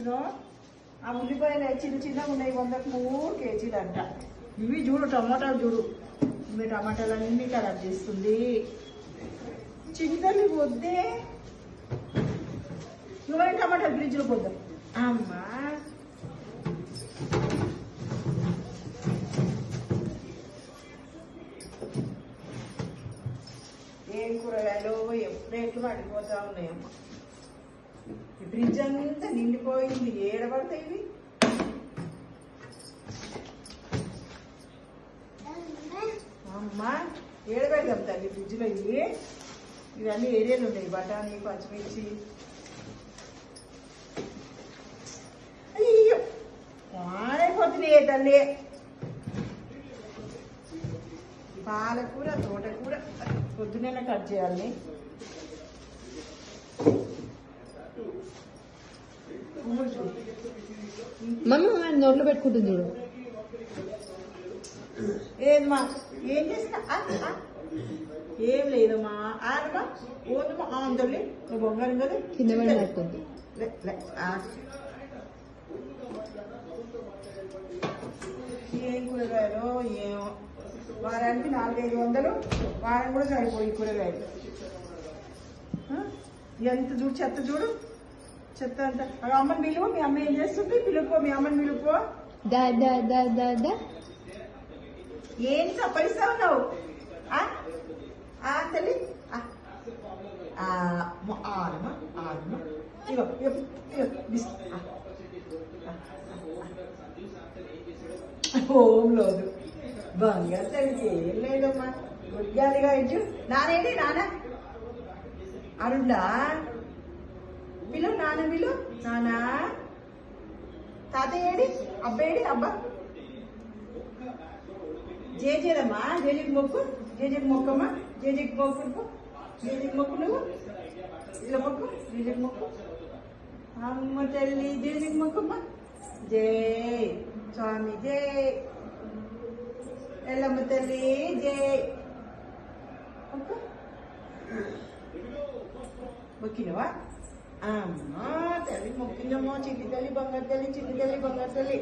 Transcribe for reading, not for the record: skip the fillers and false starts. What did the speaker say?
తెచ్చినాం. ఆ ఉల్లిపాయలు చిన్న చిన్నగా ఉన్నాయి, 103 కేజీలు అంట. ఇవి చూడు టమాటాలు చూడు, మీ టమాటాలన్నీ ఖరాబ్ చేస్తుంది. చింతలు వద్దే, నువ్వే టమాటాలు ఫ్రిడ్జ్లో పోద్దాం. అమ్మా ఏం కూరగాయలు ఎప్పుడేట్లు పడిపోతా ఉన్నాయమ్మా. ఈ ఫ్రిడ్జ్ అంతా నిండిపోయింది, ఏడబడతాయి ఇవి. అమ్మా ఏడబెడదాం తల్లి ఫ్రిడ్జ్లో ఇవి. ఇవన్నీ ఏరియాలు ఉన్నాయి, బఠానీ, పచ్చిమిర్చి. అయ్యో పాడైపోతున్నాయి తల్లి. పాలకూర, తోటకూర పొద్దునే కట్ చేయాలి. మమ్మీ నోట్లో పెట్టుకుంటుంది చూడు. ఏదమ్మా ఏం చేసినా ఏం లేదమ్మా. ఆడమా ఓదమ్మా ఆందోళన నువ్వు బొంగారు కదా కింద పడుతుంది. ఏం కూరగాయలు ఏమో, వారానికి 400-500, వారం కూడా సరిపోయి కూరగాయలు. ఎంత చూడు, చెత్త చూడు, చెత్త అంత. అమ్మని పిలువు, మీ అమ్మ ఏం చేస్తుంది? పిలుపో, మీ అమ్మని పిలుపో. ఏం చప్పరిస్తా ఉన్నావు తల్లి? ఆడమా ఆడమా, ఇగో హోంలోదు బంగారు తల్లికి ఏం లేదమ్మా. గుడ్గాలిగా ఇచ్చు. నానేడి నాన్న అరుణా పిలు, నాన్న పిలు. నానా తాతయ్య ఏడి, అబ్బాయి అబ్బా. జేజేరమ్మా, జేజీకి మొక్కు, జేజీకి మొక్కమ్మా, జేజీకి మొక్కు, జేజీకి మొక్కు, నువ్వు ఇలా మొక్కు, జేజీకి మొక్కు. అమ్మ తల్లి జేజీకి మొక్కమ్మా. జై స్వామి జై, ఎల్లమ్మ తల్లి జై. మొక్కినవా? అమ్మా తల్లి మొక్కిందమ్మా. చిట్టి తల్లి బంగారు తల్లి, చిట్టి తల్లి బంగారు తల్లి.